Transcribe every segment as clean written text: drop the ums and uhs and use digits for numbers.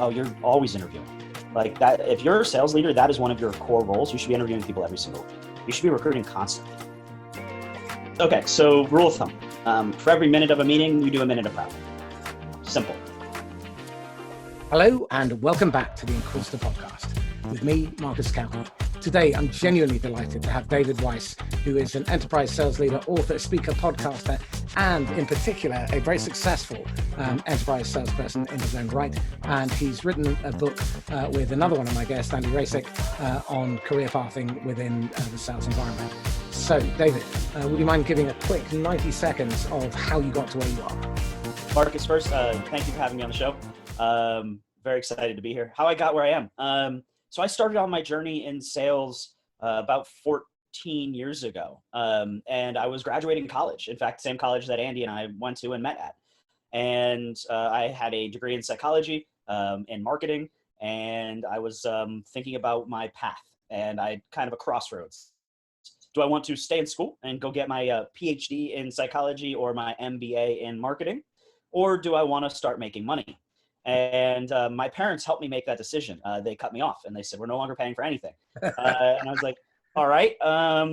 Oh, you're always interviewing. Like that, if you're a sales leader, that is one of your core roles. You should be interviewing people every single week. You should be recruiting constantly. Okay, so rule of thumb. For every minute of a meeting, you do a minute of prep. Simple. Hello, and welcome back to the Inquisitor Podcast with me, Marcus Cowley. Today, I'm genuinely delighted to have David Weiss, who is an enterprise sales leader, author, speaker, podcaster, and in particular, a very successful enterprise salesperson in his own right. And he's written a book with another one of my guests, Andy Rasick, on career pathing within the sales environment. So, David, would you mind giving a quick 90 seconds of how you got to where you are? Marcus, first, thank you for having me on the show. Very excited to be here. How I got where I am. So I started on my journey in sales about 14 years ago. And I was graduating college. In fact, same college that Andy and I went to and met at. And I had a degree in psychology and marketing. And I was thinking about my path. And I kind of a crossroads. Do I want to stay in school and go get my PhD in psychology or my MBA in marketing? Or do I want to start making money? And my parents helped me make that decision. They cut me off and they said, we're no longer paying for anything. And I was like, all right,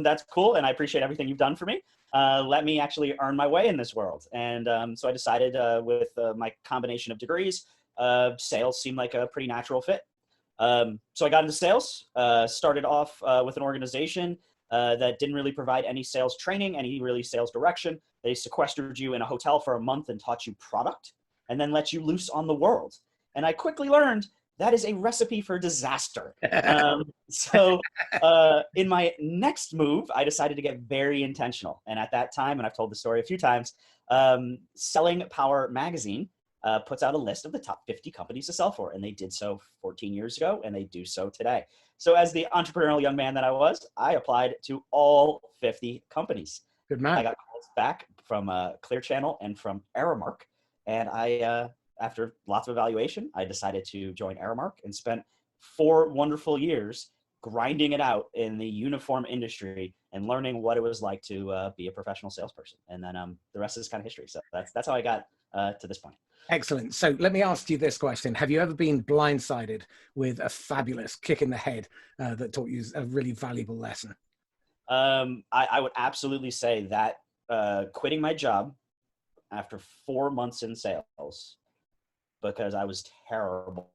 that's cool. And I appreciate everything you've done for me. Let me actually earn my way in this world. And so I decided with my combination of degrees, sales seemed like a pretty natural fit. So I got into sales, started off with an organization that didn't really provide any sales training, any really sales direction. They sequestered you in a hotel for a month and taught you product, and then let you loose on the world. And I quickly learned that is a recipe for disaster. So in my next move, I decided to get very intentional. And at that time, and I've told the story a few times, Selling Power magazine puts out a list of the top 50 companies to sell for. And they did so 14 years ago, and they do so today. So as the entrepreneurial young man that I was, I applied to all 50 companies. Good man. I got calls back from Clear Channel and from Aramark. And I, after lots of evaluation, I decided to join Aramark and spent 4 wonderful years grinding it out in the uniform industry and learning what it was like to be a professional salesperson. And then the rest is kind of history. So that's how I got to this point. Excellent. So let me ask you this question. Have you ever been blindsided with a fabulous kick in the head that taught you a really valuable lesson? I would absolutely say that quitting my job after 4 months in sales because I was terrible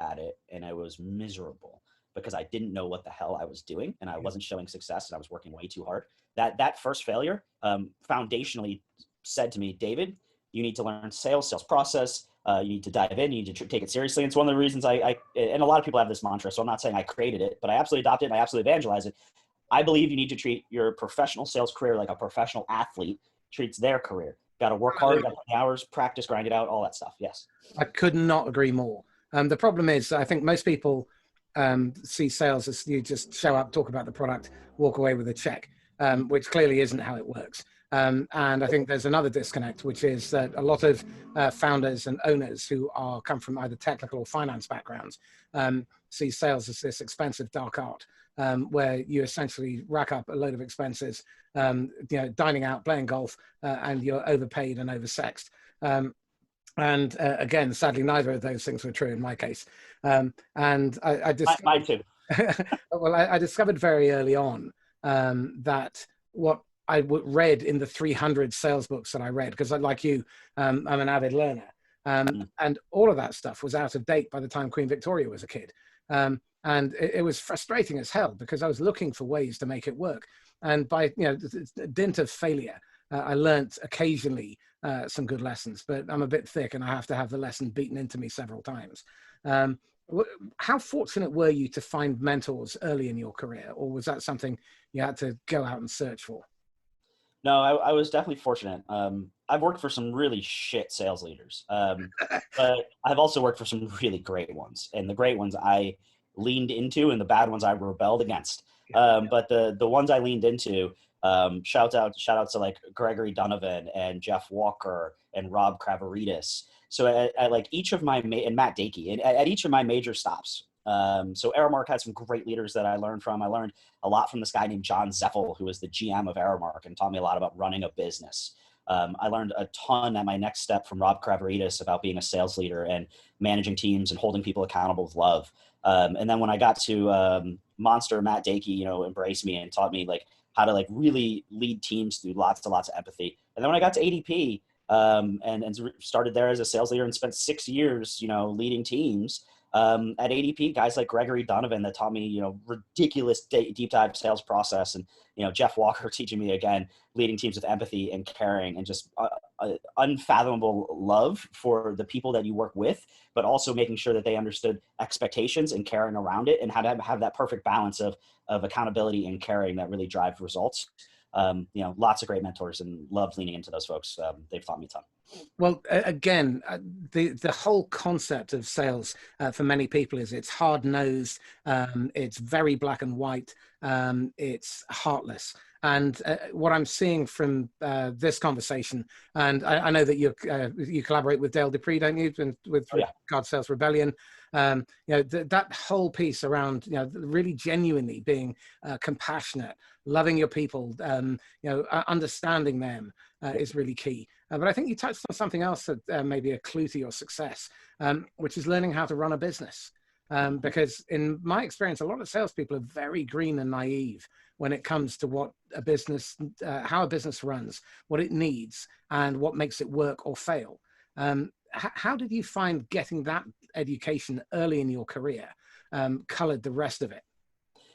at it and I was miserable because I didn't know what the hell I was doing and I wasn't showing success and I was working way too hard. That first failure foundationally said to me, David, you need to learn sales process. You need to dive in. You need to take it seriously. And it's one of the reasons and a lot of people have this mantra, so I'm not saying I created it, but I absolutely adopted it and I absolutely evangelize it. I believe you need to treat your professional sales career like a professional athlete treats their career. Got to work hard, got to put the hours, practice, grind it out, all that stuff. Yes. I could not agree more. The problem is, I think most people see sales as you just show up, talk about the product, walk away with a check, which clearly isn't how it works. And I think there's another disconnect, which is that a lot of founders and owners who come from either technical or finance backgrounds see sales as this expensive dark art. Where you essentially rack up a load of expenses, dining out, playing golf, and you're overpaid and oversexed. And again, sadly, neither of those things were true in my case. And I discovered, mine too. Well, I discovered very early on that what I read in the 300 sales books that I read, because like you, I'm an avid learner, and all of that stuff was out of date by the time Queen Victoria was a kid. And it was frustrating as hell because I was looking for ways to make it work. And by dint of failure, I learned occasionally some good lessons, but I'm a bit thick and I have to have the lesson beaten into me several times. How fortunate were you to find mentors early in your career, or was that something you had to go out and search for? No, I was definitely fortunate. I've worked for some really shit sales leaders, but I've also worked for some really great ones. And the great ones I leaned into and the bad ones I rebelled against. But the ones I leaned into, shout out to like Gregory Donovan and Jeff Walker and Rob Kraveritis. So at like each of my, and Matt Dakey, at each of my major stops. So Aramark had some great leaders that I learned from. I learned a lot from this guy named John Zeffel, who was the GM of Aramark and taught me a lot about running a business. I learned a ton at my next step from Rob Kraveritis about being a sales leader and managing teams and holding people accountable with love. And then when I got to Monster, Matt Dakey, embraced me and taught me like how to like really lead teams through lots and lots of empathy. And then when I got to ADP, and started there as a sales leader and spent 6 years, leading teams. At ADP, guys like Gregory Donovan that taught me, ridiculous deep dive sales process, and Jeff Walker teaching me again, leading teams with empathy and caring and just unfathomable love for the people that you work with, but also making sure that they understood expectations and caring around it, and how to have that perfect balance of accountability and caring that really drive results. Lots of great mentors, and loved leaning into those folks. They've taught me a ton. Well, again, the whole concept of sales for many people is it's hard-nosed, it's very black and white, it's heartless. And what I'm seeing from this conversation, and I know that you collaborate with Dale Dupree, don't you, and with God Sales Rebellion, that whole piece around really genuinely being compassionate, loving your people, understanding them is really key. But I think you touched on something else that may be a clue to your success, which is learning how to run a business. Because in my experience, a lot of salespeople are very green and naive when it comes to what a business, how a business runs, what it needs, and what makes it work or fail. How did you find getting that education early in your career colored the rest of it?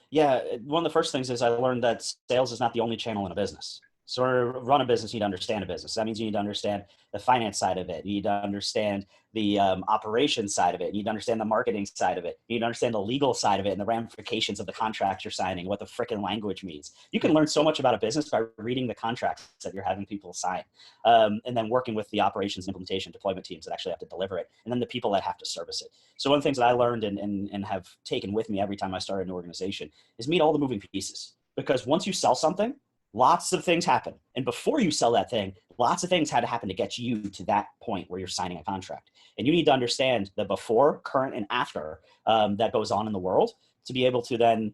Yeah, one of the first things is I learned that sales is not the only channel in a business. So to run a business, you need to understand a business. That means you need to understand the finance side of it. You need to understand the operations side of it. You need to understand the marketing side of it. You need to understand the legal side of it and the ramifications of the contracts you're signing, what the frickin' language means. You can learn so much about a business by reading the contracts that you're having people sign, and then working with the operations and implementation deployment teams that actually have to deliver it, and then the people that have to service it. So one of the things that I learned and have taken with me every time I start an organization is meet all the moving pieces. Because once you sell something, lots of things happen. And before you sell that thing, lots of things had to happen to get you to that point where you're signing a contract. And you need to understand the before, current, and after that goes on in the world to be able to then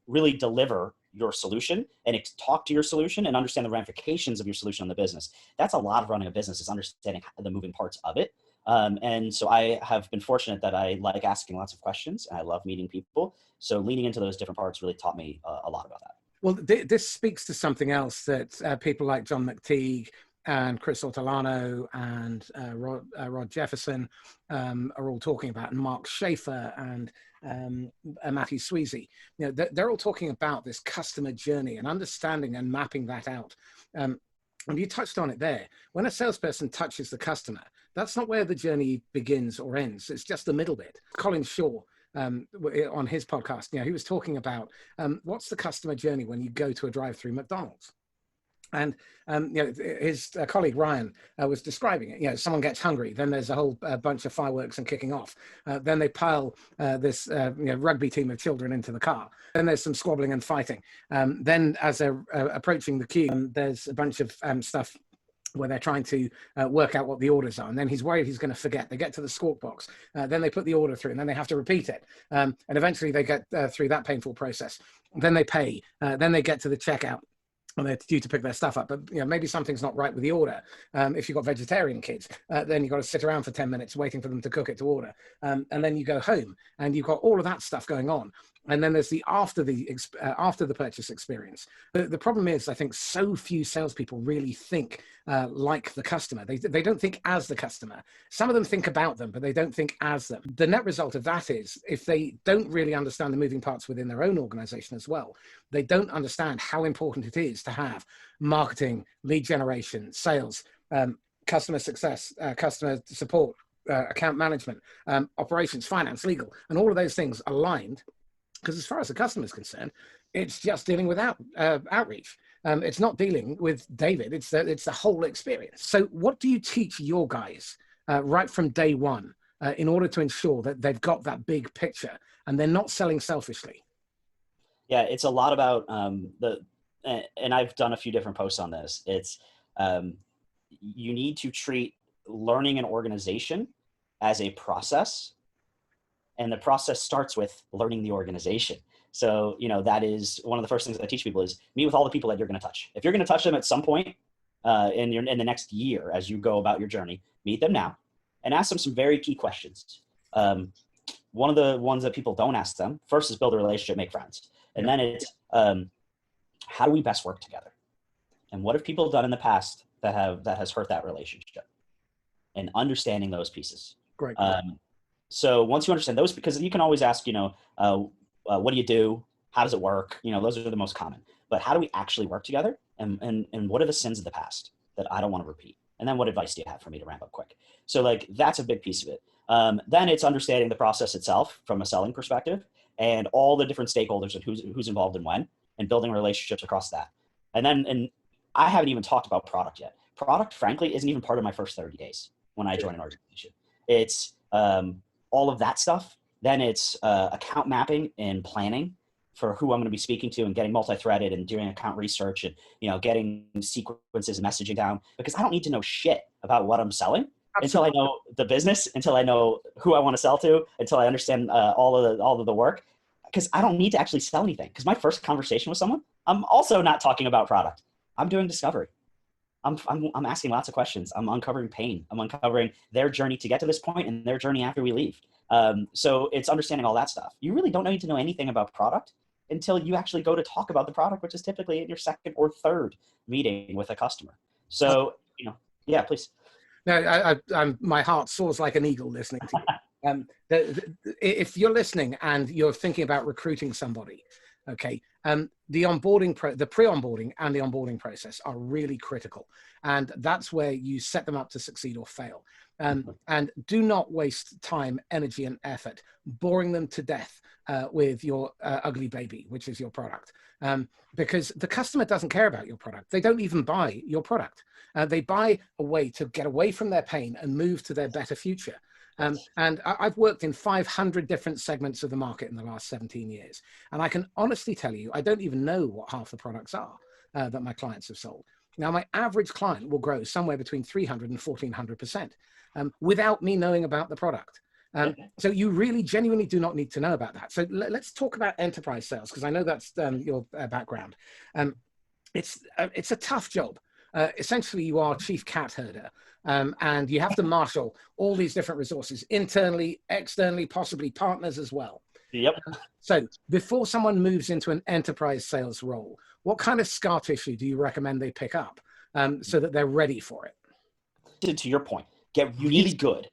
really deliver your solution and talk to your solution and understand the ramifications of your solution on the business. That's a lot of running a business, is understanding the moving parts of it. And so I have been fortunate that I like asking lots of questions and I love meeting people. So leaning into those different parts really taught me a lot about that. Well, this speaks to something else that people like John McTeague and Chris Ortolano and Rod Jefferson are all talking about, and Mark Schaefer and Matthew Sweezy. They're all talking about this customer journey and understanding and mapping that out. And you touched on it there. When a salesperson touches the customer, that's not where the journey begins or ends. It's just the middle bit. Colin Shaw, on his podcast, he was talking about what's the customer journey when you go to a drive-through McDonald's. And his colleague Ryan was describing it. Someone gets hungry, then there's a whole bunch of fireworks and kicking off. Then they pile this rugby team of children into the car. Then there's some squabbling and fighting. Then as they're approaching the queue, there's a bunch of stuff where they're trying to work out what the orders are. And then he's worried he's going to forget. They get to the squawk box. Then they put the order through, and then they have to repeat it. And eventually they get through that painful process. Then they pay. Then they get to the checkout, and they're due to pick their stuff up. But maybe something's not right with the order. If you've got vegetarian kids, then you've got to sit around for 10 minutes waiting for them to cook it to order. And then you go home, and you've got all of that stuff going on. And then there's the after the purchase experience. The problem is, I think so few salespeople really think like the customer. They don't think as the customer. Some of them think about them, but they don't think as them. The net result of that is, if they don't really understand the moving parts within their own organization as well, they don't understand how important it is to have marketing, lead generation, sales, customer success, customer support, account management, operations, finance, legal, and all of those things aligned. Because as far as the customer is concerned, it's just dealing with outreach. It's not dealing with David. It's the whole experience. So what do you teach your guys right from day one in order to ensure that they've got that big picture and they're not selling selfishly? Yeah, it's a lot about and I've done a few different posts on this. It's you need to treat learning an organization as a process. And the process starts with learning the organization. So, that is one of the first things that I teach people is meet with all the people that you're going to touch. If you're going to touch them at some point, in the next year as you go about your journey. Meet them now and ask them some very key questions. One of the ones that people don't ask them first is build a relationship, make friends. And then it's, how do we best work together? And what have people done in the past that has hurt that relationship? And understanding those pieces. Great. So once you understand those, because you can always ask, what do you do? How does it work? Those are the most common. But how do we actually work together? And what are the sins of the past that I don't want to repeat? And then what advice do you have for me to ramp up quick? So like, that's a big piece of it. Then it's understanding the process itself from a selling perspective and all the different stakeholders and who's involved and when, and building relationships across that. And I haven't even talked about product yet. Product, frankly, isn't even part of my first 30 days when I join an organization. It's all of that stuff. Then it's account mapping and planning for who I'm going to be speaking to and getting multi-threaded and doing account research and, getting sequences and messaging down, because I don't need to know shit about what I'm selling. Absolutely. Until I know the business, until I know who I want to sell to, until I understand all of the work, because I don't need to actually sell anything. Because my first conversation with someone, I'm also not talking about product. I'm doing discovery. I'm asking lots of questions. I'm uncovering pain. I'm uncovering their journey to get to this point and their journey after we leave. So it's understanding all that stuff. You really don't need to know anything about product until you actually go to talk about the product, which is typically in your second or third meeting with a customer. So, yeah, please. No, my heart soars like an eagle listening to you. If you're listening and you're thinking about recruiting somebody, okay, the onboarding, the pre-onboarding and the onboarding process are really critical. And that's where you set them up to succeed or fail. And do not waste time, energy, and effort boring them to death with your ugly baby, which is your product. Because the customer doesn't care about your product. They don't even buy your product. They buy a way to get away from their pain and move to their better future. And I've worked in 500 different segments of the market in the last 17 years. And I can honestly tell you, I don't even know what half the products are that my clients have sold. Now, my average client will grow somewhere between 300 and 1400% without me knowing about the product. So you really genuinely do not need to know about that. So let's talk about enterprise sales, because I know that's your background. It's a tough job. Essentially, you are chief cat herder, and you have to marshal all these different resources internally, externally, possibly partners as well. Yep. So before someone moves into an enterprise sales role, what kind of scar tissue do you recommend they pick up so that they're ready for it? To your point, get really good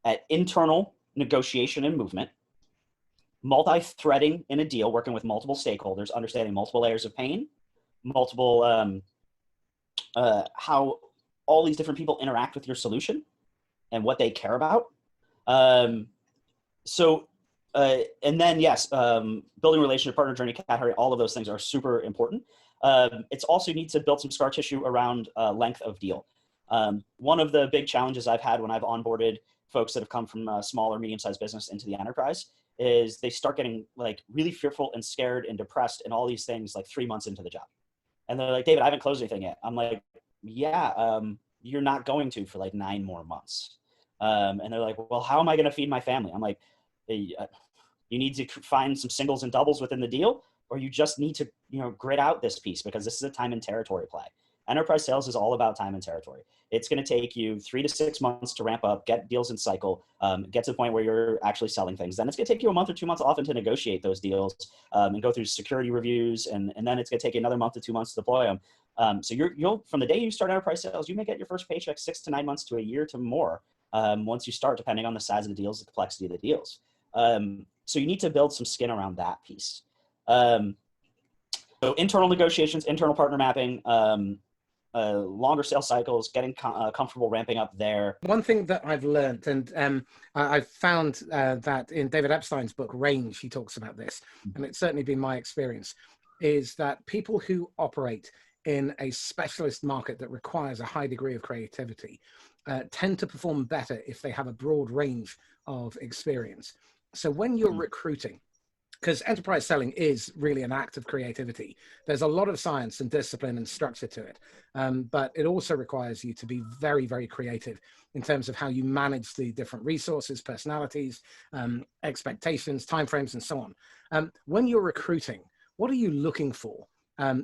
at internal negotiation and movement, multi-threading in a deal, working with multiple stakeholders, understanding multiple layers of pain, multiple how all these different people interact with your solution and what they care about. And then, yes, building relationship, partner journey, cat hurry, all of those things are super important. It's also, you need to build some scar tissue around length of deal. One of the big challenges I've had when I've onboarded folks that have come from a small or medium-sized business into the enterprise is they start getting like really fearful and scared and depressed and all these things like 3 months into the job. And they're like, David, I haven't closed anything yet. I'm like, yeah, you're not going to for like 9 more months. And they're like, well, how am I going to feed my family? I'm like, you need to find some singles and doubles within the deal, or you just need to, grit out this piece, because this is a time and territory play. Enterprise sales is all about time and territory. It's going to take you 3 to 6 months to ramp up, get deals in cycle, get to the point where you're actually selling things. Then it's going to take you a month or 2 months often to negotiate those deals and go through security reviews. And then it's going to take you another month to 2 months to deploy them. So you'll from the day you start enterprise sales, you may get your first paycheck 6 to 9 months to a year to more once you start, depending on the size of the deals, the complexity of the deals. So you need to build some skin around that piece. So internal negotiations, internal partner mapping, longer sales cycles, getting comfortable ramping up there. One thing that I've learned, and I've found that in David Epstein's book, Range, he talks about this, and it's certainly been my experience, is that people who operate in a specialist market that requires a high degree of creativity tend to perform better if they have a broad range of experience. So when you're recruiting, because enterprise selling is really an act of creativity. There's a lot of science and discipline and structure to it. But it also requires you to be very, very creative in terms of how you manage the different resources, personalities, expectations, timeframes, and so on. When you're recruiting, what are you looking for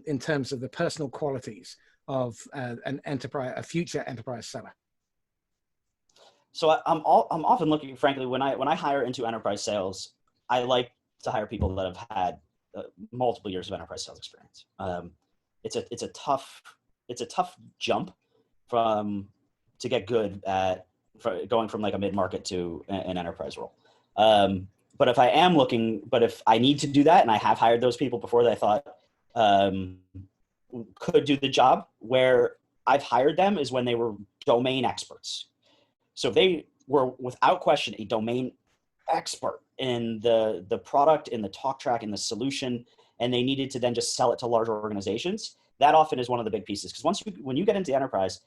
in terms of the personal qualities of a future enterprise seller? So I'm often looking, frankly, when I hire into enterprise sales, I like to hire people that have had multiple years of enterprise sales experience. It's a tough jump to get good at going from like a mid-market to an enterprise role. But if I need to do that, and I have hired those people before that I thought could do the job, where I've hired them is when they were domain experts. So they were without question a domain expert in the product, in the talk track, in the solution, and they needed to then just sell it to larger organizations. That often is one of the big pieces, because when you get into enterprise,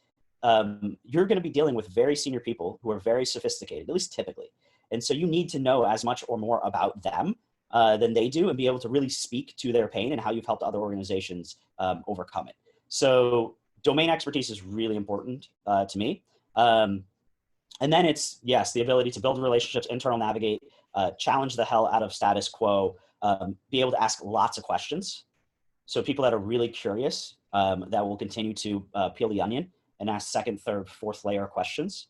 you're going to be dealing with very senior people who are very sophisticated, at least typically. And so you need to know as much or more about them than they do, and be able to really speak to their pain and how you've helped other organizations overcome it. So domain expertise is really important to me. And then it's, yes, the ability to build relationships, internal navigate, challenge the hell out of status quo, be able to ask lots of questions. So people that are really curious, that will continue to peel the onion and ask second, third, fourth layer questions.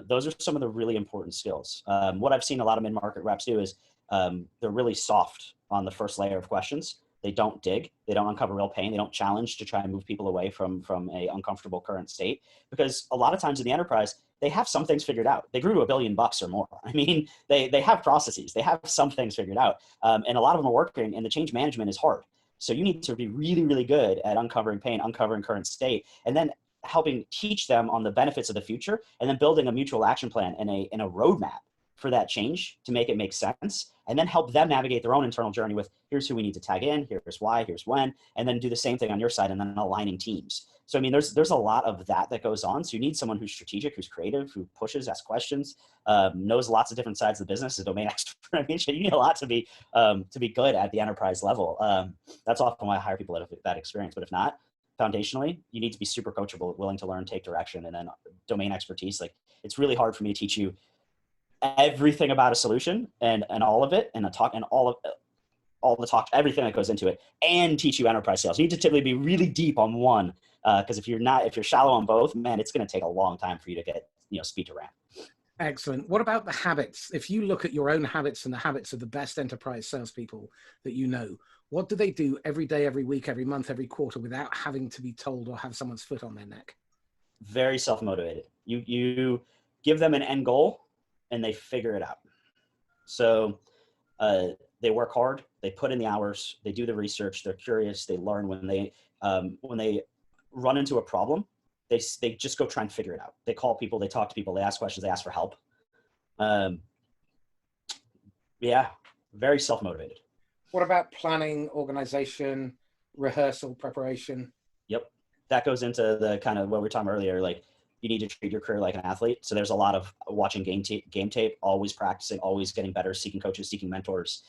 Those are some of the really important skills. What I've seen a lot of mid-market reps do is they're really soft on the first layer of questions. They don't dig, they don't uncover real pain, they don't challenge to try and move people away from a uncomfortable current state. Because a lot of times in the enterprise, they have some things figured out. They grew to $1 billion or more. I mean, they have processes, they have some things figured out. And a lot of them are working, and the change management is hard. So you need to be really, really good at uncovering pain, uncovering current state, and then helping teach them on the benefits of the future, and then building a mutual action plan and a roadmap for that change to make it make sense, and then help them navigate their own internal journey with, here's who we need to tag in, here's why, here's when, and then do the same thing on your side, and then aligning teams. So, I mean, there's a lot of that goes on. So you need someone who's strategic, who's creative, who pushes, asks questions, knows lots of different sides of the business, is a domain expert. I mean, you need a lot to be good at the enterprise level. That's often why I hire people that have that experience. But if not, foundationally, you need to be super coachable, willing to learn, take direction, and then domain expertise. Like, it's really hard for me to teach you everything about a solution and all of it, and a talk, and all the talk, everything that goes into it, and teach you enterprise sales. You need to typically be really deep on one, because if you're shallow on both, man, it's going to take a long time for you to get speed to ramp. Excellent. What about the habits? If you look at your own habits and the habits of the best enterprise salespeople that you know, what do they do every day, every week, every month, every quarter without having to be told or have someone's foot on their neck? Very self-motivated. You give them an end goal and they figure it out. So they work hard, they put in the hours, they do the research, they're curious, they learn. When they run into a problem, they just go try and figure it out. They call people, they talk to people, they ask questions, they ask for help. Yeah, very self-motivated. What about planning, organization, rehearsal, preparation? Yep. That goes into the kind of what we were talking earlier, like, you need to treat your career like an athlete. So there's a lot of watching game tape, always practicing, always getting better, seeking coaches, seeking mentors,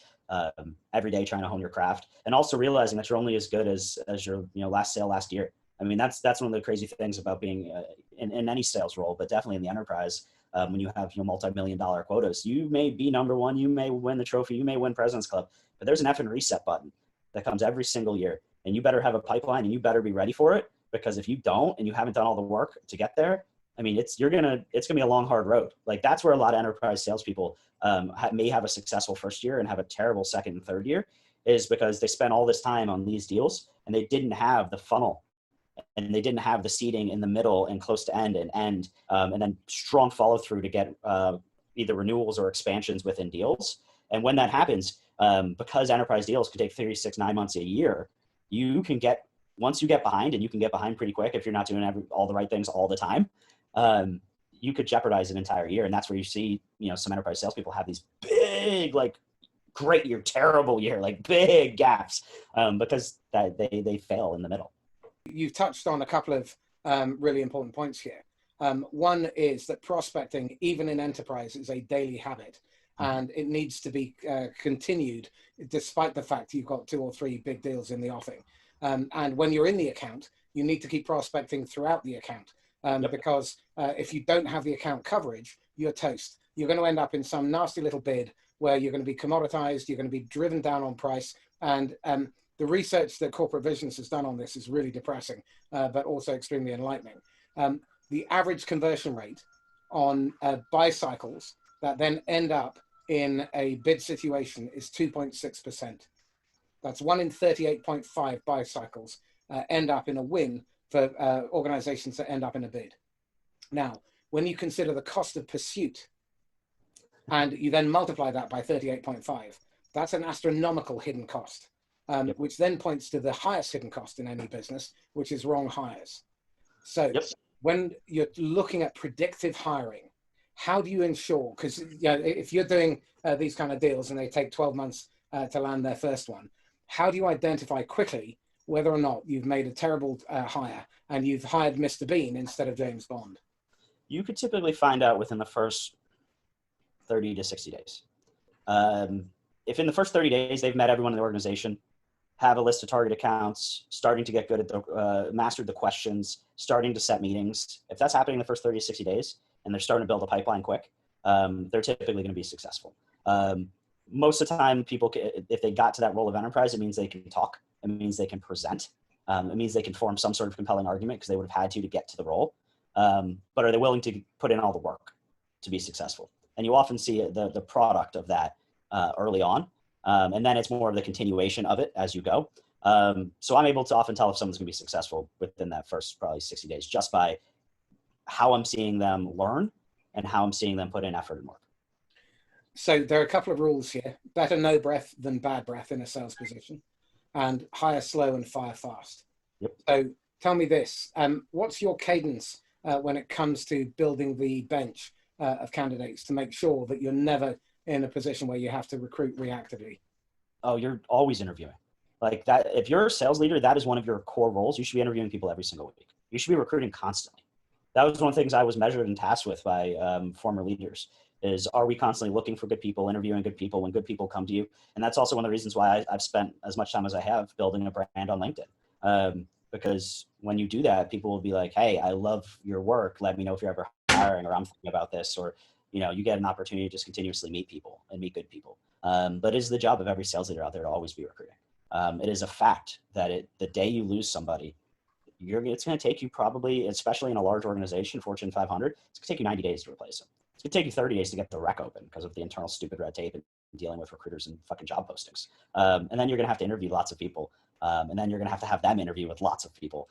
every day trying to hone your craft, and also realizing that you're only as good as your last sale last year. I mean, that's one of the crazy things about being in any sales role, but definitely in the enterprise. When you have multi-million-dollar quotas, you may be number one, you may win the trophy, you may win President's Club, but there's an effing reset button that comes every single year, and you better have a pipeline, and you better be ready for it. Because if you don't, and you haven't done all the work to get there, I mean, it's gonna be a long, hard road. Like, that's where a lot of enterprise salespeople may have a successful first year and have a terrible second and third year, is because they spent all this time on these deals and they didn't have the funnel, and they didn't have the seeding in the middle and close to end, and then strong follow through to get either renewals or expansions within deals. And when that happens, because enterprise deals could take 3, 6, 9 months, a year, once you get behind, and you can get behind pretty quick if you're not doing all the right things all the time, you could jeopardize an entire year. And that's where you see, some enterprise salespeople have these big, like, great year, terrible year, like big gaps, because they fail in the middle. You've touched on a couple of really important points here. One is that prospecting, even in enterprise, is a daily habit, and it needs to be continued despite the fact you've got 2 or 3 big deals in the offing. And when you're in the account, you need to keep prospecting throughout the account, because if you don't have the account coverage, you're toast. You're going to end up in some nasty little bid where you're going to be commoditized, you're going to be driven down on price, and the research that Corporate Visions has done on this is really depressing, but also extremely enlightening. The average conversion rate on buy cycles that then end up in a bid situation is 2.6%. That's 1 in 38.5 buy cycles end up in a win for organizations that end up in a bid. Now, when you consider the cost of pursuit and you then multiply that by 38.5, that's an astronomical hidden cost, which then points to the highest hidden cost in any business, which is wrong hires. So when you're looking at predictive hiring, how do you ensure, because if you're doing these kind of deals and they take 12 months to land their first one, how do you identify quickly whether or not you've made a terrible hire and you've hired Mr. Bean instead of James Bond? You could typically find out within the first 30 to 60 days. If in the first 30 days they've met everyone in the organization, have a list of target accounts, starting to get good at the, mastered the questions, starting to set meetings, if that's happening in the first 30 to 60 days and they're starting to build a pipeline quick, they're typically going to be successful. Most of the time, people, if they got to that role of enterprise, it means they can talk. It means they can present. It means they can form some sort of compelling argument because they would have had to get to the role. But are they willing to put in all the work to be successful? And you often see the product of that early on. And then it's more of the continuation of it as you go. So I'm able to often tell if someone's going to be successful within that first probably 60 days just by how I'm seeing them learn and how I'm seeing them put in effort and work. So there are a couple of rules here. Better no breath than bad breath in a sales position, and hire slow and fire fast. Yep. So tell me this, what's your cadence when it comes to building the bench of candidates to make sure that you're never in a position where you have to recruit reactively? Oh, you're always interviewing. Like that, if you're a sales leader, that is one of your core roles. You should be interviewing people every single week. You should be recruiting constantly. That was one of the things I was measured and tasked with by former leaders is, are we constantly looking for good people, interviewing good people when good people come to you? And that's also one of the reasons why I've spent as much time as I have building a brand on LinkedIn. Because when you do that, people will be like, hey, I love your work. Let me know if you're ever hiring, or I'm thinking about this, or, you get an opportunity to just continuously meet people and meet good people. But it is the job of every sales leader out there to always be recruiting. It is a fact that the day you lose somebody, it's going to take you probably, especially in a large organization, Fortune 500, it's going to take you 90 days to replace them. It's going to take you 30 days to get the rec open because of the internal stupid red tape and dealing with recruiters and fucking job postings. And then you're going to have to interview lots of people. And then you're going to have them interview with lots of people.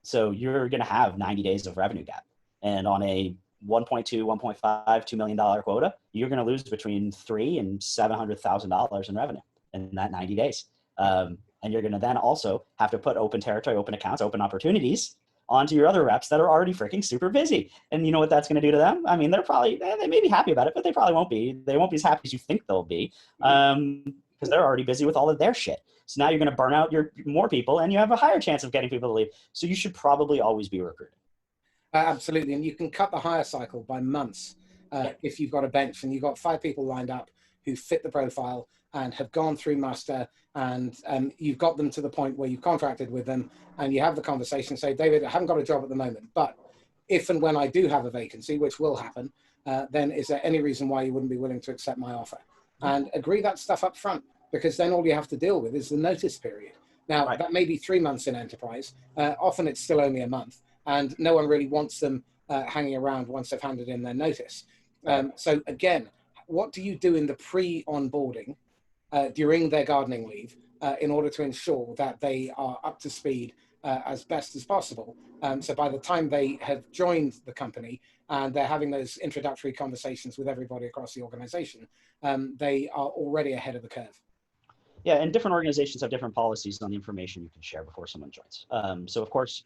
So you're going to have 90 days of revenue gap. And on a 1.2, 1.5, $2 million quota, you're going to lose between $300,000 and $700,000 in revenue in that 90 days. And you're going to then also have to put open territory, open accounts, open opportunities onto your other reps that are already freaking super busy. And you know what that's going to do to them? I mean, they may be happy about it, but they probably won't be. They won't be as happy as you think they'll be because they're already busy with all of their shit. So now you're going to burn out more people and you have a higher chance of getting people to leave. So you should probably always be recruiting. Absolutely. And you can cut the hire cycle by months if you've got a bench and you've got 5 people lined up who fit the profile and have gone through muster, and you've got them to the point where you've contracted with them and you have the conversation, say, David, I haven't got a job at the moment, but if and when I do have a vacancy, which will happen, then is there any reason why you wouldn't be willing to accept my offer? And agree that stuff up front, because then all you have to deal with is the notice period. Now, that may be 3 months in enterprise. Often it's still only a month, and no one really wants them hanging around once they've handed in their notice. So again, what do you do in the pre-onboarding during their gardening leave in order to ensure that they are up to speed as best as possible? So by the time they have joined the company and they're having those introductory conversations with everybody across the organization, they are already ahead of the curve. Yeah, and different organizations have different policies on the information you can share before someone joins. So of course,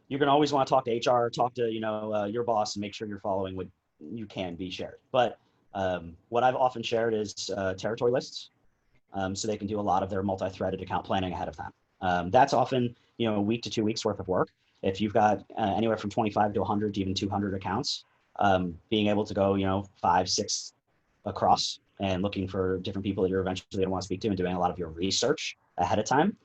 you're going to always want to talk to HR, talk to your boss, and make sure you're following what you can be shared. But what I've often shared is territory lists, so they can do a lot of their multi-threaded account planning ahead of time. That's often a week to 2 weeks worth of work. If you've got anywhere from 25 to 100 to even 200 accounts, being able to go 5, 6 across and looking for different people that you're eventually going to want to speak to and doing a lot of your research ahead of time.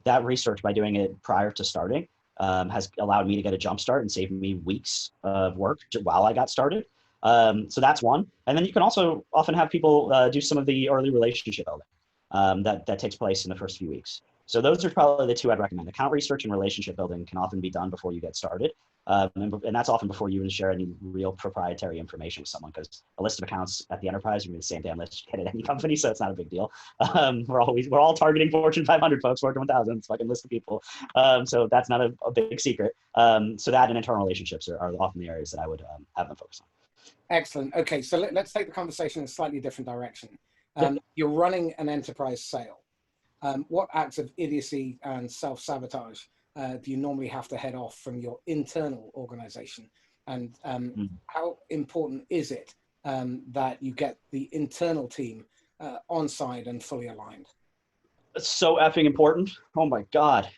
That research, by doing it prior to starting, has allowed me to get a jump start and saved me weeks of work while I got started. So that's one. And then you can also often have people do some of the early relationship building. that takes place in the first few weeks. So those are probably the two I'd recommend. Account research and relationship building can often be done before you get started. And that's often before you even share any real proprietary information with someone, because a list of accounts at the enterprise are going to be the same damn list you get at any company, so it's not a big deal. We're all targeting Fortune 500 folks, Fortune 1000, it's fucking list of people. So that's not a big secret. So that and internal relationships are often the areas that I would have them focus on. Excellent. Okay, so let's take the conversation in a slightly different direction. You're running an enterprise sale. What acts of idiocy and self-sabotage do you normally have to head off from your internal organization? And how important is it that you get the internal team on side and fully aligned? It's so effing important. Oh my God.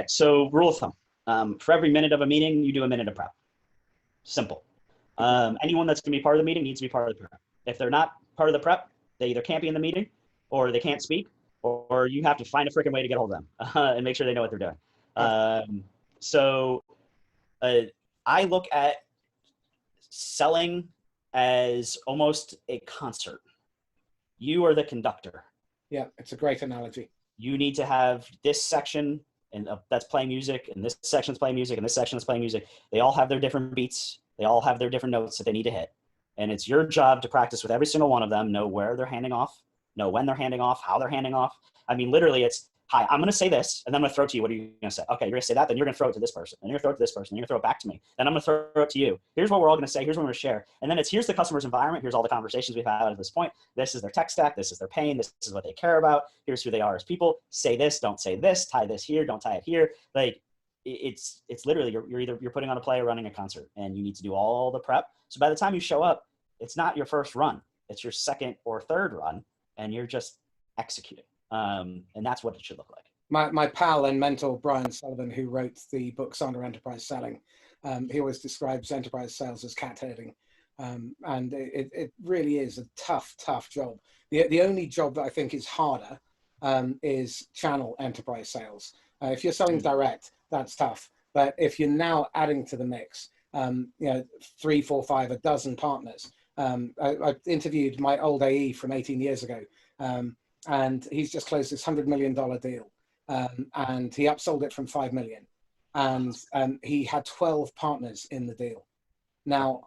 So rule of thumb. For every minute of a meeting, you do a minute of prep. Simple. Anyone that's going to be part of the meeting needs to be part of the prep. If they're not part of the prep, they either can't be in the meeting, or they can't speak, or you have to find a freaking way to get hold of them and make sure they know what they're doing. I look at selling as almost a concert. You are the conductor. Yeah, it's a great analogy. You need to have this section and that's playing music, and this section's playing music, and this section's playing music. They all have their different beats. They all have their different notes that they need to hit. And it's your job to practice with every single one of them, know where they're handing off, know when they're handing off, how they're handing off. I mean, literally it's, hi, I'm going to say this, and then I'm going to throw it to you. What are you going to say? Okay, you're going to say that, then you're going to throw it to this person, and you're going to throw it to this person, and you're going to throw it back to me. Then I'm going to throw it to you. Here's what we're all going to say. Here's what we're going to share. And then it's, here's the customer's environment. Here's all the conversations we've had at this point. This is their tech stack. This is their pain. This is what they care about. Here's who they are as people. Say this, don't say this, tie this here, don't tie it here. Like, it's literally, you're putting on a play or running a concert, and you need to do all the prep. So by the time you show up, it's not your first run. It's your second or third run, and you're just executing. And that's what it should look like. My pal and mentor, Brian Sullivan, who wrote the book Sonder Enterprise Selling, he always describes enterprise sales as cat herding. And it really is a tough job. The only job that I think is harder is channel enterprise sales. If you're selling direct, that's tough. But if you're now adding to the mix, 3, 4, 5, a dozen partners. I interviewed my old AE from 18 years ago, and he's just closed this $100 million deal. And he upsold it from 5 million. And he had 12 partners in the deal. Now,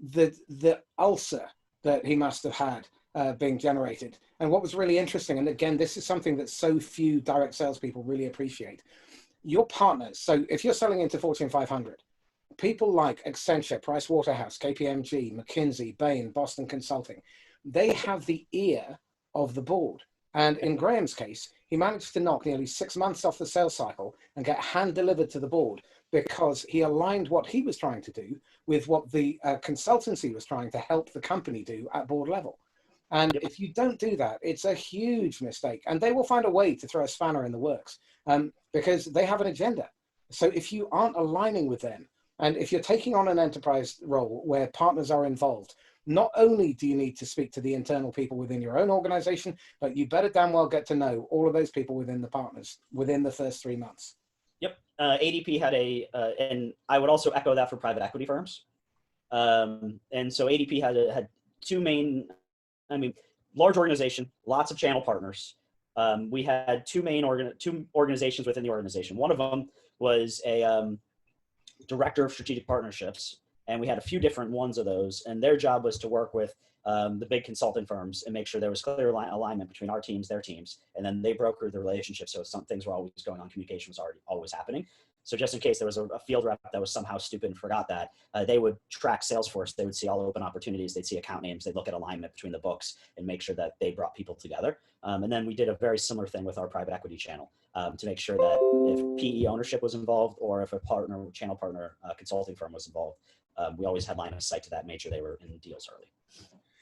the ulcer that he must have had being generated. And what was really interesting, and again, this is something that so few direct salespeople really appreciate. Your partners, so if you're selling into Fortune 500, people like Accenture, Pricewaterhouse, KPMG, McKinsey, Bain, Boston Consulting, they have the ear of the board. And in Graham's case, he managed to knock nearly 6 months off the sales cycle and get hand delivered to the board because he aligned what he was trying to do with what the consultancy was trying to help the company do at board level. And if you don't do that, it's a huge mistake. And they will find a way to throw a spanner in the works because they have an agenda. So if you aren't aligning with them, and if you're taking on an enterprise role where partners are involved, not only do you need to speak to the internal people within your own organization, but you better damn well get to know all of those people within the partners within the first 3 months. Yep. ADP had and I would also echo that for private equity firms. And so ADP had two main, large organization, lots of channel partners. We had two organizations within the organization. One of them was a director of strategic partnerships. And we had a few different ones of those, and their job was to work with the big consulting firms and make sure there was clear alignment between our teams, their teams, and then they brokered the relationship. So some things were always going on, communication was always happening. So just in case there was a field rep that was somehow stupid and forgot that, they would track Salesforce. They would see all open opportunities. They'd see account names. They'd look at alignment between the books and make sure that they brought people together. And then we did a very similar thing with our private equity channel to make sure that if PE ownership was involved or if a channel partner consulting firm was involved, we always had line of sight to that, made sure they were in deals early.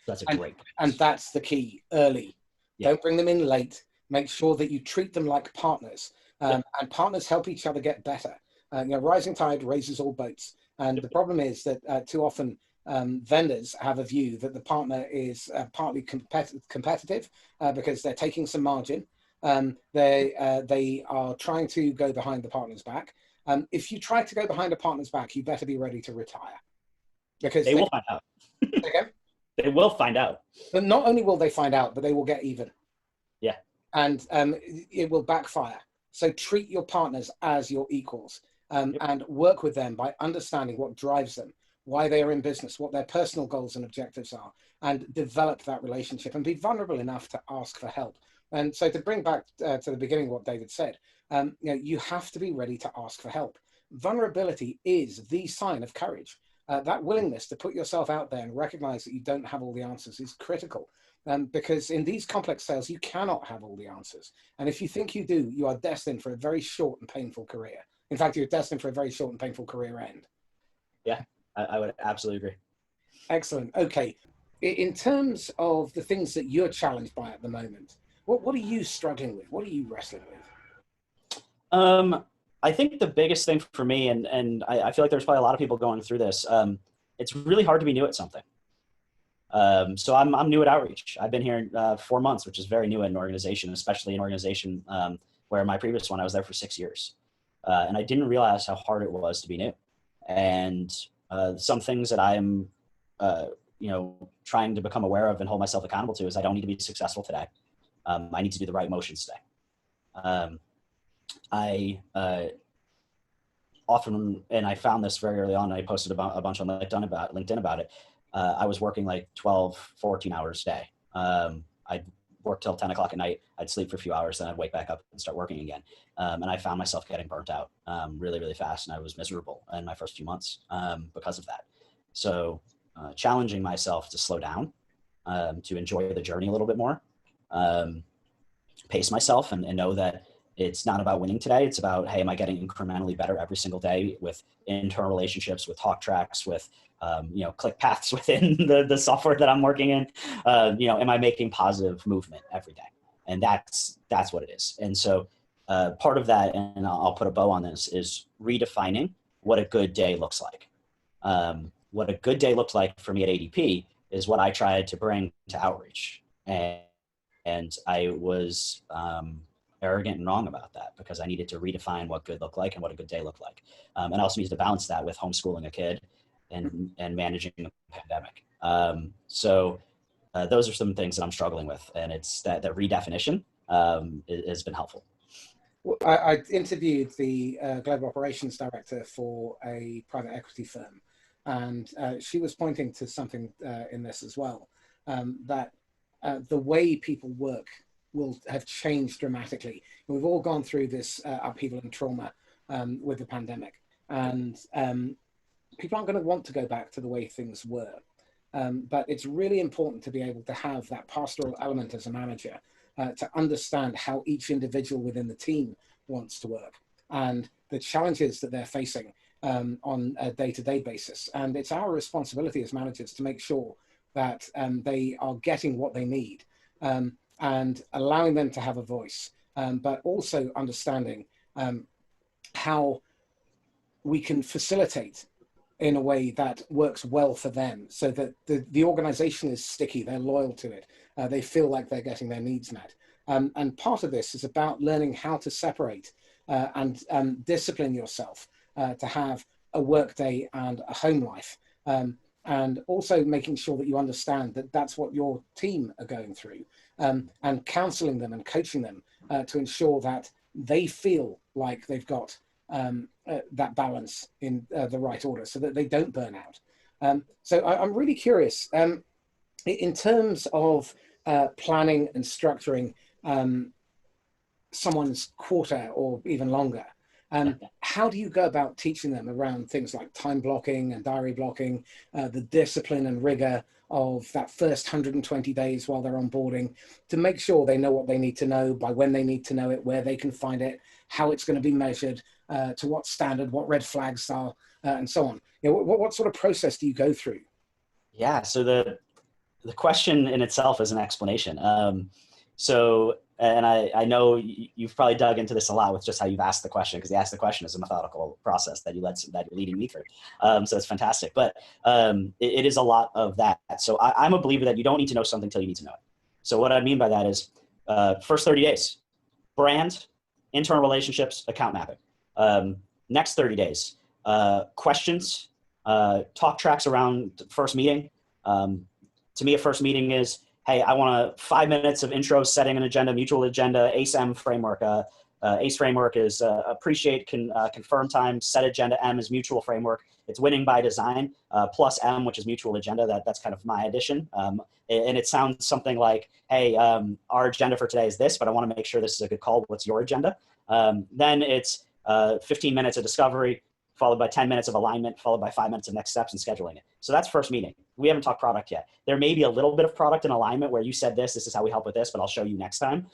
That's a great point. And that's the key, early. Yeah. Don't bring them in late. Make sure that you treat them like partners. And partners help each other get better. Rising tide raises all boats. And the problem is that too often vendors have a view that the partner is partly competitive because they're taking some margin. They are trying to go behind the partner's back. If you try to go behind a partner's back, you better be ready to retire. Because they will find out. Again? They will find out. But not only will they find out, but they will get even. Yeah. and it will backfire. So treat your partners as your equals, and work with them by understanding what drives them, why they are in business, what their personal goals and objectives are, and develop that relationship and be vulnerable enough to ask for help. And so to bring back to the beginning what David said, you have to be ready to ask for help. Vulnerability is the sign of courage. That willingness to put yourself out there and recognize that you don't have all the answers is critical. Because in these complex sales, you cannot have all the answers. And if you think you do, you are destined for a very short and painful career. In fact, you're destined for a very short and painful career end. Yeah, I would absolutely agree. Excellent. Okay. In terms of the things that you're challenged by at the moment, what are you struggling with? What are you wrestling with? I think the biggest thing for me, and I feel like there's probably a lot of people going through this, it's really hard to be new at something. So I'm new at outreach. I've been here 4 months, which is very new in an organization, especially an organization where my previous one, I was there for 6 years. And I didn't realize how hard it was to be new. And some things that I'm, trying to become aware of and hold myself accountable to is I don't need to be successful today. I need to do the right motions today. I often, and I found this very early on, I posted about a bunch on LinkedIn about it. I was working like 12, 14 hours a day. I'd work till 10 o'clock at night. I'd sleep for a few hours, then I'd wake back up and start working again. And I found myself getting burnt out really, really fast. And I was miserable in my first few months because of that. So challenging myself to slow down, to enjoy the journey a little bit more, pace myself and know that it's not about winning today. It's about, hey, am I getting incrementally better every single day with internal relationships, with talk tracks, with, click paths within the software that I'm working in? Am I making positive movement every day? And that's what it is. And so part of that, and I'll put a bow on this, is redefining what a good day looks like. What a good day looked like for me at ADP is what I tried to bring to outreach. And I was arrogant and wrong about that because I needed to redefine what good looked like and what a good day looked like. And I also needed to balance that with homeschooling a kid and managing a pandemic. So those are some things that I'm struggling with. And it's that redefinition has been helpful. Well, I interviewed the global operations director for a private equity firm. And she was pointing to something in this as well, that the way people work will have changed dramatically. We've all gone through this upheaval and trauma with the pandemic, and people aren't going to want to go back to the way things were. But it's really important to be able to have that pastoral element as a manager to understand how each individual within the team wants to work and the challenges that they're facing on a day-to-day basis. And it's our responsibility as managers to make sure that they are getting what they need and allowing them to have a voice, but also understanding how we can facilitate in a way that works well for them so that the organization is sticky, they're loyal to it, they feel like they're getting their needs met. And part of this is about learning how to separate and discipline yourself to have a work day and a home life. And also making sure that you understand that that's what your team are going through, and counseling them and coaching them to ensure that they feel like they've got that balance in the right order so that they don't burn out. So I'm really curious, in terms of planning and structuring someone's quarter or even longer, how do you go about teaching them around things like time blocking and diary blocking, the discipline and rigor of that first 120 days while they're onboarding, to make sure they know what they need to know, by when they need to know it, where they can find it, how it's going to be measured, to what standard, what red flags are, and so on. What sort of process do you go through? Yeah, so the question in itself is an explanation. And I know you've probably dug into this a lot with just how you've asked the question, because you asked the question is a methodical process that you're leading me through. So it's fantastic, but it is a lot of that. So I'm a believer that you don't need to know something till you need to know it. So what I mean by that is first 30 days, brand, internal relationships, account mapping. Next 30 days, questions, talk tracks around first meeting. To me, a first meeting is, hey, I want 5 minutes of intro, setting an agenda, mutual agenda, ACE-M framework. ACE framework is appreciate, confirm time, set agenda. M is mutual framework. It's winning by design, plus M, which is mutual agenda. That's kind of my addition. And it sounds something like, hey, our agenda for today is this, but I want to make sure this is a good call. What's your agenda? Then it's 15 minutes of discovery, followed by 10 minutes of alignment, followed by 5 minutes of next steps and scheduling it. So that's first meeting. We haven't talked product yet. There may be a little bit of product and alignment where you said this is how we help with this, but I'll show you next time.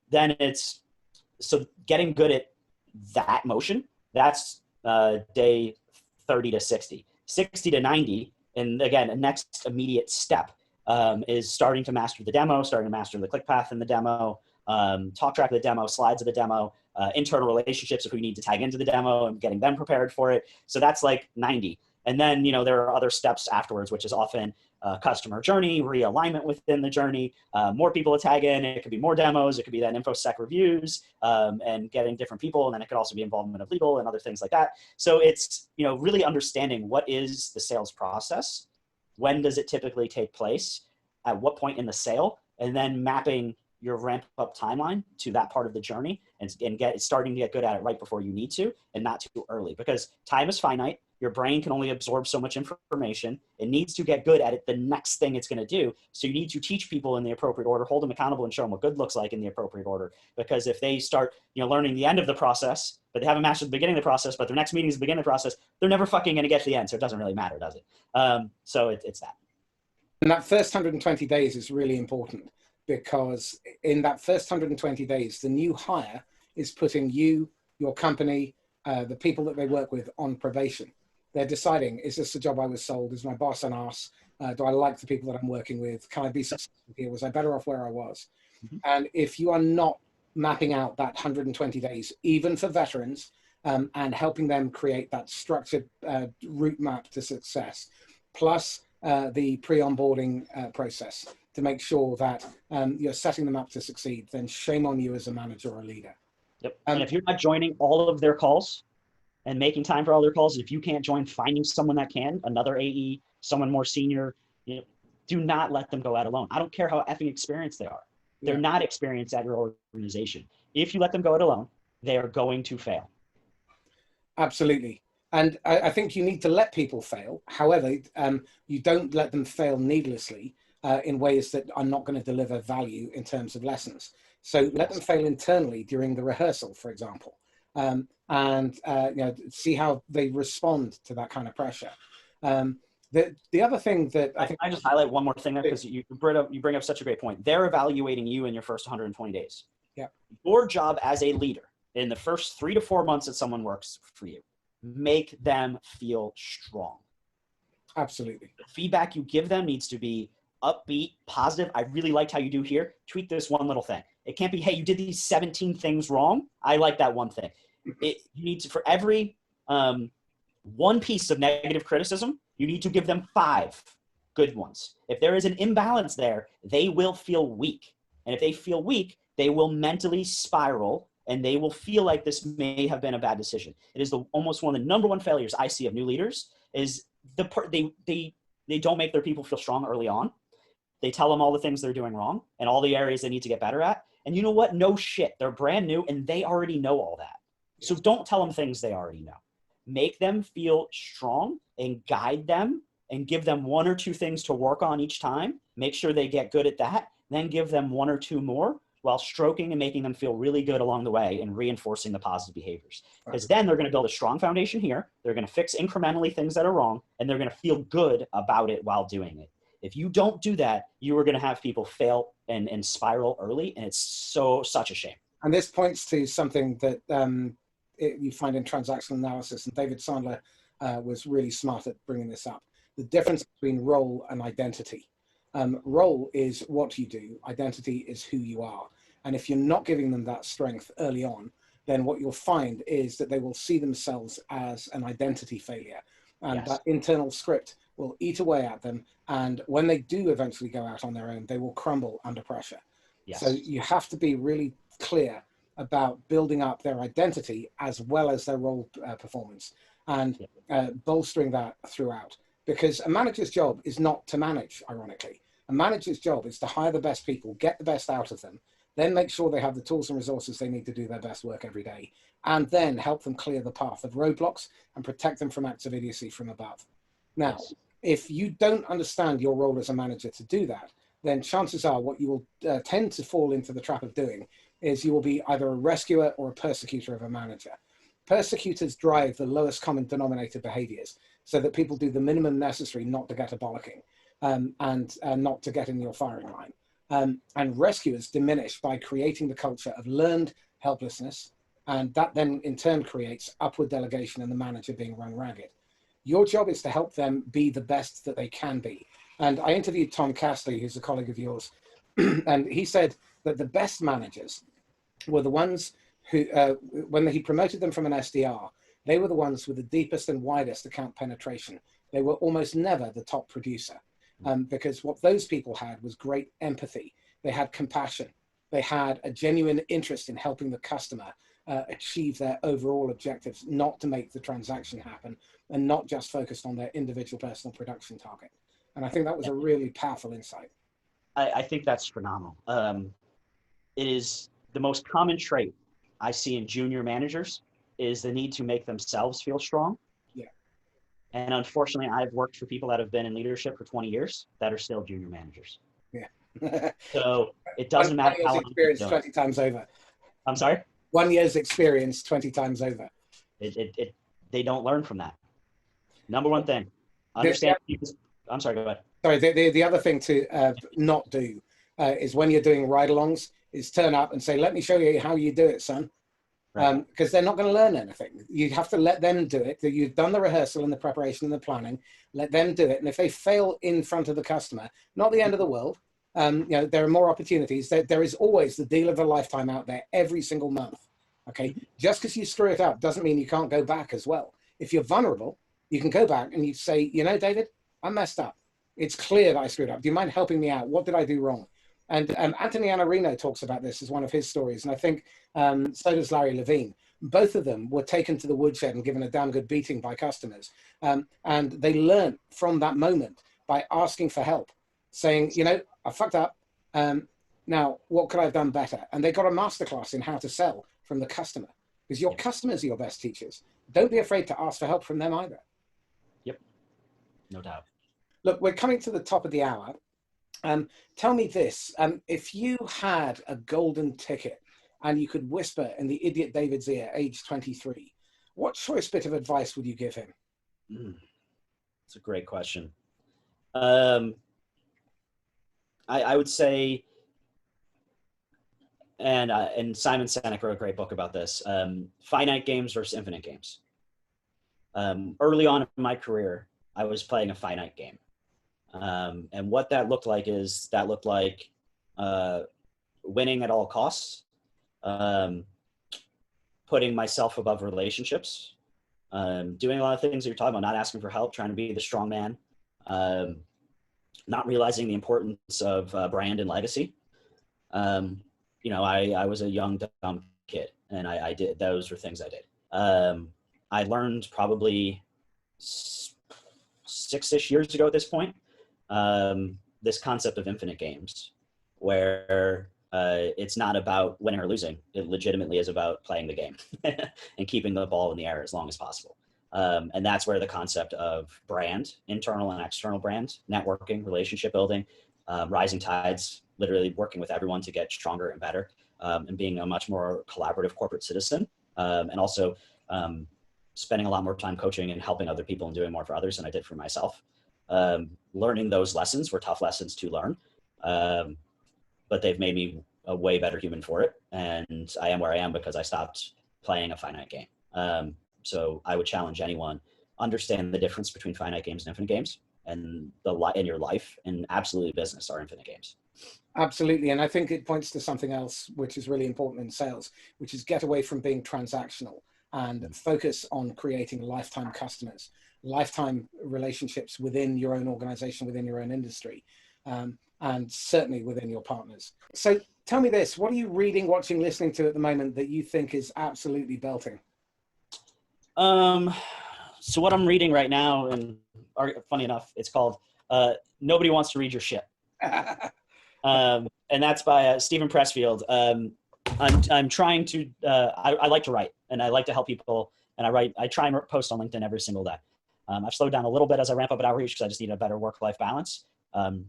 Then it's, so getting good at that motion, that's day 30 to 60. 60 to 90, and again, a next immediate step is starting to master the demo, starting to master the click path in the demo, talk track of the demo, slides of the demo, internal relationships if we need to tag into the demo and getting them prepared for it. So that's like 90. And then, there are other steps afterwards, which is often customer journey, realignment within the journey, more people to tag in. It could be more demos. It could be then InfoSec reviews and getting different people. And then it could also be involvement of legal and other things like that. So it's, really understanding what is the sales process, when does it typically take place, at what point in the sale, and then mapping your ramp up timeline to that part of the journey and starting to get good at it right before you need to, and not too early, because time is finite. Your brain can only absorb so much information. It needs to get good at it, the next thing it's going to do. So you need to teach people in the appropriate order, hold them accountable, and show them what good looks like in the appropriate order. Because if they start, learning the end of the process, but they haven't mastered the beginning of the process, but their next meeting is the beginning of the process, they're never fucking going to get to the end. So it doesn't really matter, does it? So it's that. And that first 120 days is really important, because in that first 120 days, the new hire is putting you, your company, the people that they work with on probation. They're deciding, is this the job I was sold? Is my boss an ass? Do I like the people that I'm working with? Can I be successful here? Was I better off where I was? Mm-hmm. And if you are not mapping out that 120 days, even for veterans, and helping them create that structured route map to success, plus the pre-onboarding process to make sure that you're setting them up to succeed, then shame on you as a manager or a leader. Yep. And if you're not joining all of their calls and making time for all their calls, if you can't join, finding someone that can, another AE, someone more senior, do not let them go out alone. I don't care how effing experienced they are. They're not experienced at your organization. If you let them go it alone, they are going to fail. Absolutely. And I think you need to let people fail. However, you don't let them fail needlessly in ways that are not going to deliver value in terms of lessons. So let them fail internally during the rehearsal, for example, and see how they respond to that kind of pressure. The other thing that I think I just highlight one more thing there, because you bring up such a great point. They're evaluating you in your first 120 days. Yeah. Your job as a leader in the first 3 to 4 months that someone works for you, make them feel strong. Absolutely. The feedback you give them needs to be upbeat, positive. I really liked how you do here. Tweak this one little thing. It can't be, hey, you did these 17 things wrong. I like that one thing. You need to, for every one piece of negative criticism, you need to give them 5 good ones. If there is an imbalance there, they will feel weak. And if they feel weak, they will mentally spiral, and they will feel like this may have been a bad decision. It is almost one of the number one failures I see of new leaders is they don't make their people feel strong early on. They tell them all the things they're doing wrong and all the areas they need to get better at. And you know what? No shit. They're brand new and they already know all that. So don't tell them things they already know. Make them feel strong and guide them and give them 1 or 2 things to work on each time. Make sure they get good at that. Then give them 1 or 2 more while stroking and making them feel really good along the way and reinforcing the positive behaviors. Because then they're going to build a strong foundation here. They're going to fix incrementally things that are wrong, and they're going to feel good about it while doing it. If you don't do that, you are going to have people fail and spiral early, and it's such a shame. And this points to something that you find in transactional analysis, and David Sandler was really smart at bringing this up. The difference between role and identity. Role is what you do. Identity is who you are. And if you're not giving them that strength early on, then what you'll find is that they will see themselves as an identity failure. And that internal script will eat away at them. And when they do eventually go out on their own, they will crumble under pressure. Yes. So you have to be really clear about building up their identity as well as their role performance, and bolstering that throughout. Because a manager's job is not to manage, ironically. A manager's job is to hire the best people, get the best out of them, then make sure they have the tools and resources they need to do their best work every day, and then help them clear the path of roadblocks and protect them from acts of idiocy from above. Now, if you don't understand your role as a manager to do that, then chances are what you will tend to fall into the trap of doing is you will be either a rescuer or a persecutor of a manager. Persecutors drive the lowest common denominator behaviors so that people do the minimum necessary not to get a bollocking and not to get in your firing line. And rescuers diminish by creating the culture of learned helplessness, and that then in turn creates upward delegation and the manager being run ragged. Your job is to help them be the best that they can be. And I interviewed Tom Castley, who's a colleague of yours, and he said that the best managers were the ones who, when he promoted them from an SDR, they were the ones with the deepest and widest account penetration. They were almost never the top producer. Because what those people had was great empathy. They had compassion. They had a genuine interest in helping the customer achieve their overall objectives, not to make the transaction happen and not just focused on their individual personal production target. And I think that was a really powerful insight. I think that's phenomenal. It is the most common trait I see in junior managers is the need to make themselves feel strong. Yeah. And unfortunately, I've worked for people that have been in leadership for 20 years that are still junior managers. Yeah. So it doesn't matter how long experience 20 times over. I'm sorry? 1 year's experience 20 times over. They don't learn from that. Number one thing, understand. I'm sorry, go ahead. Sorry, the other thing to not do is when you're doing ride-alongs is turn up and say, let me show you how you do it, son. Right. Because they're not going to learn anything. You have to let them do it. You've done the rehearsal and the preparation and the planning. Let them do it. And if they fail in front of the customer, not the end of the world. There are more opportunities. There is always the deal of a lifetime out there every single month. Okay, just because you screw it up doesn't mean you can't go back as well. If you're vulnerable, you can go back and you say, David, I messed up. It's clear that I screwed up. Do you mind helping me out? What did I do wrong? And Anthony Iannarino talks about this as one of his stories. And I think so does Larry Levine. Both of them were taken to the woodshed and given a damn good beating by customers. And they learned from that moment by asking for help, saying, I fucked up. Now, what could I have done better? And they got a masterclass in how to sell from the customer, because your customers are your best teachers. Don't be afraid to ask for help from them either. Yep, no doubt. Look, we're coming to the top of the hour. Tell me this, if you had a golden ticket and you could whisper in the idiot David's ear, age 23, what choice bit of advice would you give him? That's a great question. I would say, and Simon Sinek wrote a great book about this, finite games versus infinite games. Early on in my career, I was playing a finite game. And what that looked like is winning at all costs, putting myself above relationships, doing a lot of things that you're talking about, not asking for help, trying to be the strong man, not realizing the importance of brand and legacy. I was a young, dumb kid, and those were things I did. I learned probably 6-ish years ago at this point, this concept of infinite games, where it's not about winning or losing. It legitimately is about playing the game and keeping the ball in the air as long as possible. And that's where the concept of brand, internal and external brand, networking, relationship building, rising tides, literally working with everyone to get stronger and better, and being a much more collaborative corporate citizen, and also spending a lot more time coaching and helping other people and doing more for others than I did for myself. Learning those lessons were tough lessons to learn, but they've made me a way better human for it. And I am where I am because I stopped playing a finite game. So I would challenge anyone, understand the difference between finite games and infinite games, and in your life and absolutely business are infinite games. Absolutely. And I think it points to something else, which is really important in sales, which is get away from being transactional and focus on creating lifetime customers, lifetime relationships within your own organization, within your own industry, and certainly within your partners. So tell me this, what are you reading, watching, listening to at the moment that you think is absolutely belting? So what I'm reading right now, and funny enough, it's called Nobody Wants to Read Your Shit. And that's by Stephen Pressfield. I'm trying to, I like to write, and I like to help people, and I try and post on LinkedIn every single day. I've slowed down a little bit as I ramp up at outreach because I just need a better work-life balance.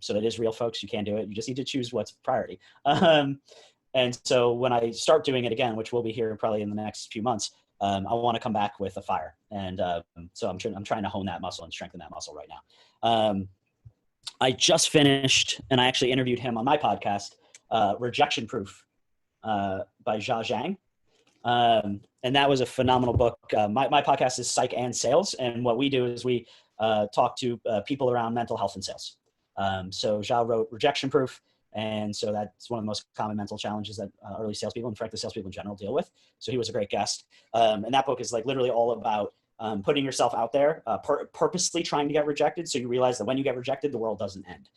So it is real, folks. You can do it. You just need to choose what's priority. And so when I start doing it again, which will be here probably in the next few months, I want to come back with a fire. And so I'm trying to hone that muscle and strengthen that muscle right now. I just finished, and I actually interviewed him on my podcast, Rejection Proof by Jia Zhang. And that was a phenomenal book. My podcast is Psych and Sales. And what we do is we talk to people around mental health and sales. So Jia wrote Rejection Proof. And so that's one of the most common mental challenges that early salespeople, and frankly, salespeople in general, deal with. So he was a great guest. And that book is like literally all about putting yourself out there, purposely trying to get rejected. So you realize that when you get rejected, the world doesn't end.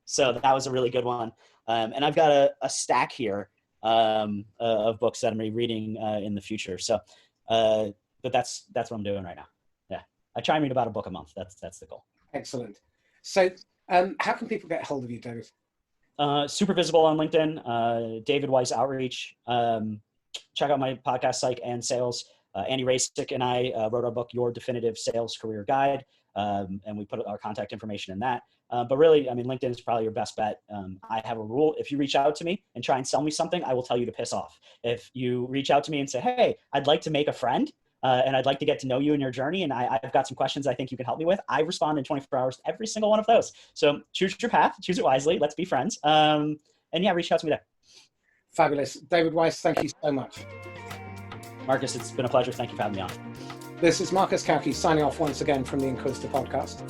So that was a really good one. And I've got a stack here of books that I'm reading in the future. So, but that's what I'm doing right now. Yeah. I try and read about a book a month. That's the goal. Excellent. So how can people get hold of you, David? Super visible on LinkedIn, David Weiss Outreach. Check out my podcast, Psych and Sales. Andy Rasick and I wrote our book, Your Definitive Sales Career Guide, and we put our contact information in that. But really, I mean, LinkedIn is probably your best bet. I have a rule. If you reach out to me and try and sell me something, I will tell you to piss off. If you reach out to me and say, hey, I'd like to make a friend, and I'd like to get to know you in your journey, and I've got some questions I think you can help me with, I respond in 24 hours to every single one of those. So choose your path, choose it wisely. Let's be friends. And yeah, reach out to me there. Fabulous. David Weiss, thank you so much. Marcus, it's been a pleasure. Thank you for having me on. This is Marcus Kauke signing off once again from the Inquisitor podcast.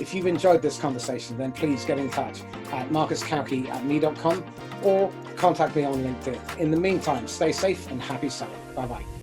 If you've enjoyed this conversation, then please get in touch at marcuskauke@me.com or contact me on LinkedIn. In the meantime, stay safe and happy selling. Bye-bye.